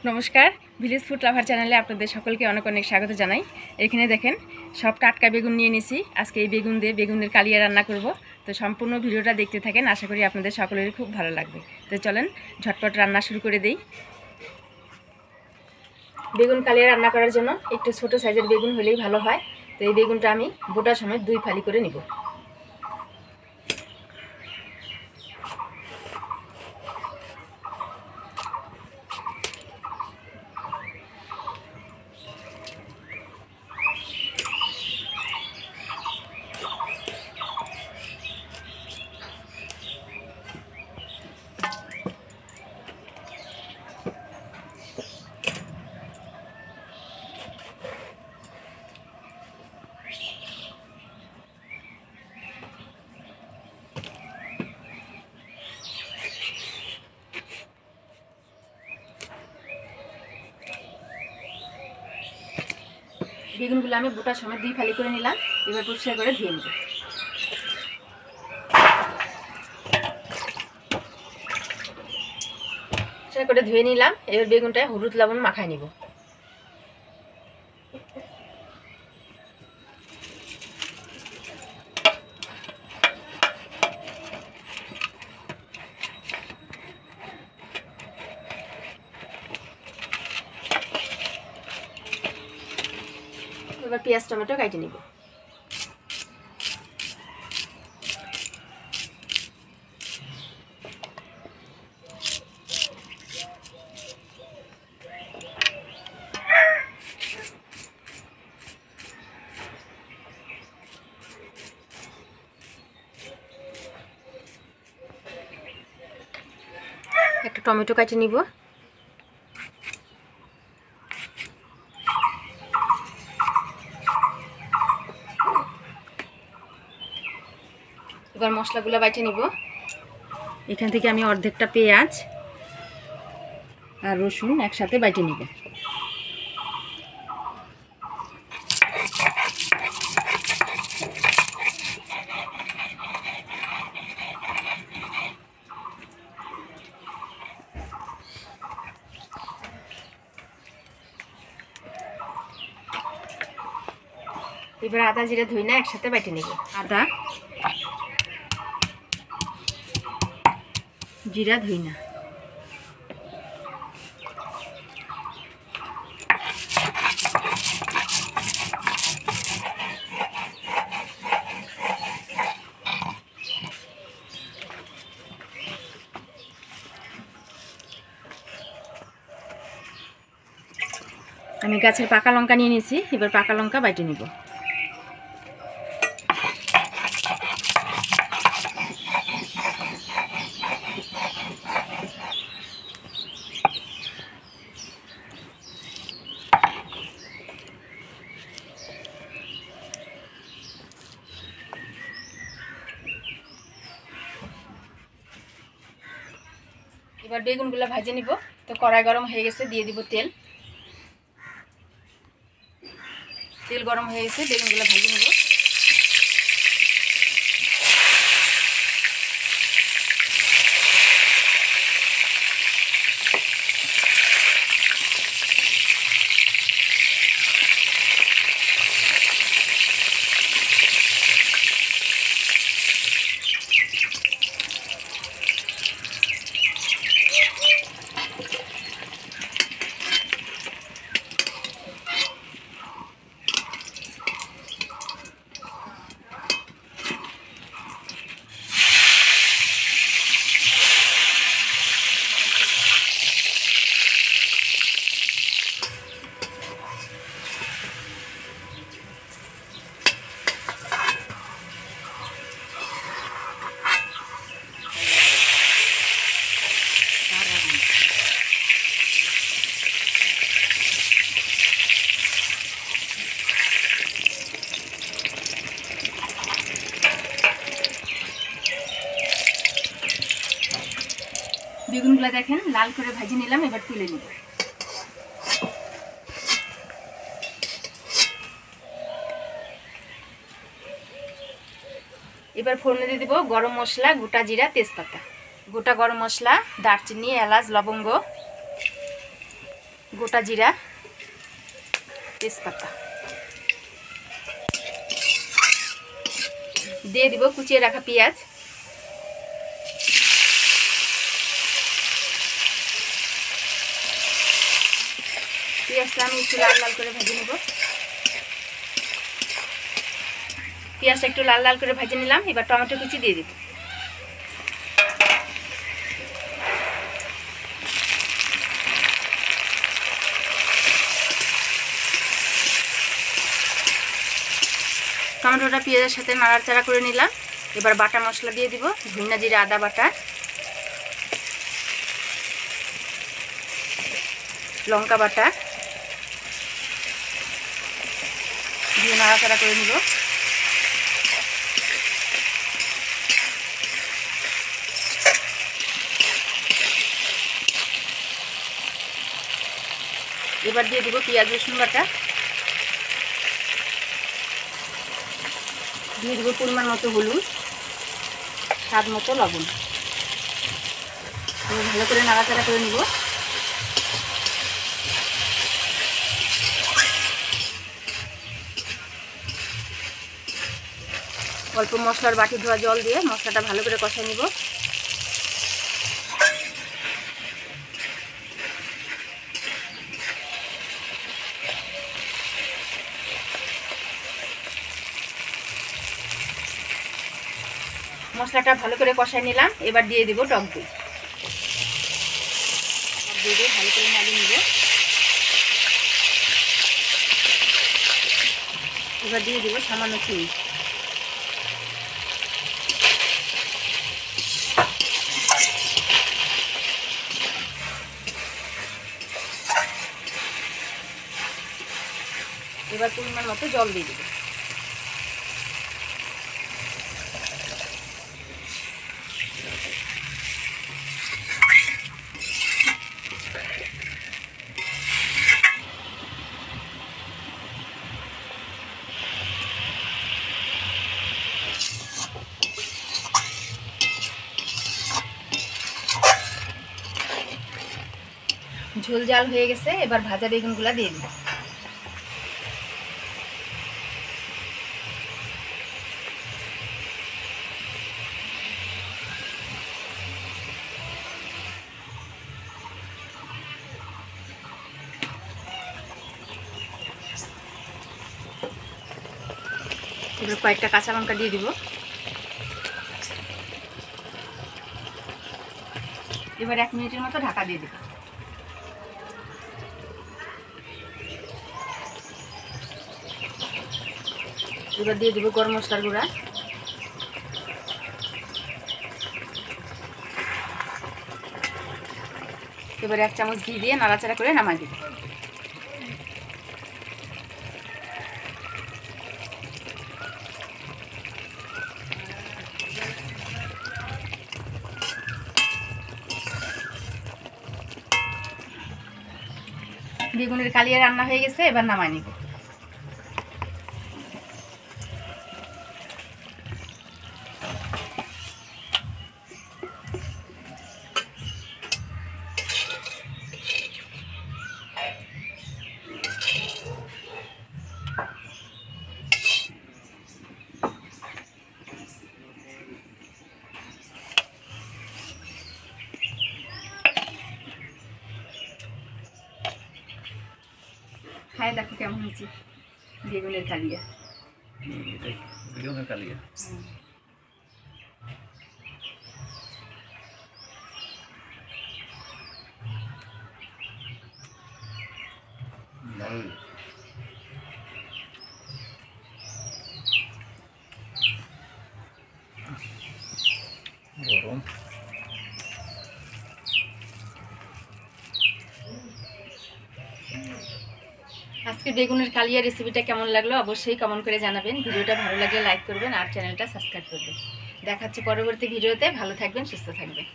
নমস্কার, village food lover চ্যানেলে আপনাদের সকলকে অনেক অনেক স্বাগত জানাই। এখানে দেখেন সব টাটকা বেগুন নিয়ে নিছি। আজকে এই বেগুন দিয়ে বেগুনের কালিয়া রান্না করব। তো সম্পূর্ণ ভিডিওটা দেখতে থাকেন, আশা করি আপনাদের সকলেরই খুব ভালো লাগবে। তো চলেন ঝটপট রান্না শুরু করে দেই। বেগুন কালিয়া রান্না করার জন্য একটু ছোট সাইজের বেগুন হলেই ভালো হয়। তো এই বেগুনটা আমি বোটা সমেত 2 ফালি করে নিব। বেগুনগুলো আমি বোটার সময় 2 ফালি করে নিলাম। এবার পরিষ্কার করে ধুয়ে নেব। পরিষ্কার করে ধুয়ে নিলাম। এবার বেগুনটায় হলুদ লবণ মাখায় নিব। এবার পেঁয়াজ টমেটো কেটে নিব। একটা টমেটো কেটে নিব। এবার মশলাগুলো বাইটে নিব। এখান থেকে আমি অর্ধেকটা পেঁয়াজ আর রসুন একসাথে বাইটে নিব। এবার আদা জিরা ধুই না একসাথে বাইটে নিব। আদা জিরা ধুই না, আমি গাছের পাকা লঙ্কা নিয়ে নিয়েছি। এবার পাকা লঙ্কা বাইটে নিব। এবার বেগুনগুলো ভেজে নিব। তো কড়াই গরম হয়ে গেছে, দিয়ে দিব তেল। তেল গরম হয়ে গেছে, বেগুনগুলো ভেজে নিব। বেগুনগুলো দেখেন লাল করে ভেজে নিলাম। এবার তুলে নিব। এবার ফোড়নে দিয়ে দিব গরম মশলা, গোটা জিরা, তেজপাতা। গোটা গরম মশলা, দারচিনি, এলাচ, লবঙ্গ, গোটা জিরা, তেজপাতা দিয়ে দিব কুচিয়ে রাখা পেঁয়াজ। পেঁয়াজটা আমি একটু লাল লাল করে ভেজে নেব। পেঁয়াজটা একটু লাল লাল করে ভেজে নিলাম। এবার টমেটো কুচি দিয়ে দেব। টমেটোটা পেঁয়াজের সাথে নাড়াচাড়া করে নিলাম। এবার বাটা মশলা দিয়ে দিব। ধনিয়া জিরা আদা বাটা, লঙ্কা বাটা দিয়ে নাড়াচাড়া করে নিব। এবার দিয়ে দিব পেঁয়াজ রসুন বাটা, দিয়ে দেবো পরিমাণ মতো হলুদ, স্বাদ মতো লবণ। ভালো করে নাড়াচাড়া করে নিব। অল্প মশলার বাটি ধোয়া জল দিয়ে মশলাটা ভালো করে কষাই নিব। মশলাটা ভালো করে কষাই নিলাম। এবার দিয়ে দিব টক দই। দিয়ে ভালো করে নাড়িয়ে নিব। এবার দিয়ে দিব সামান্য চিনি। এবার পরিমাণ মতো জল দিয়ে দেব। ঝোল জাল হয়ে গেছে। এবার ভাজা বেগুনগুলা দিয়ে দিব। এবার কয়েকটা কাঁচা লঙ্কা দিয়ে দিব। এবার 1 মিনিটের মতো ঢাকা দিয়ে দেব। এবার দিয়ে দেব গরম মশলার গুঁড়া, এবার 1 চামচ ঘি দিয়ে নাড়াচাড়া করে নামাই দেব। বেগুনের কালিয়া রান্না হয়ে গেছে। এবার নামাই নিব। খাই দেখো কেমন হয়েছে বেগুনের কালিয়া। বেগুনের কালিয়া গরম। আজকে বেগুনের কালিয়া রেসিপিটা কেমন লাগলো অবশ্যই কমেন্ট করে জানাবেন। ভিডিওটা ভালো লাগলে লাইক করবেন আর চ্যানেলটা সাবস্ক্রাইব করবেন। দেখা হচ্ছে পরবর্তী ভিডিওতে। ভালো থাকবেন, সুস্থ থাকবেন।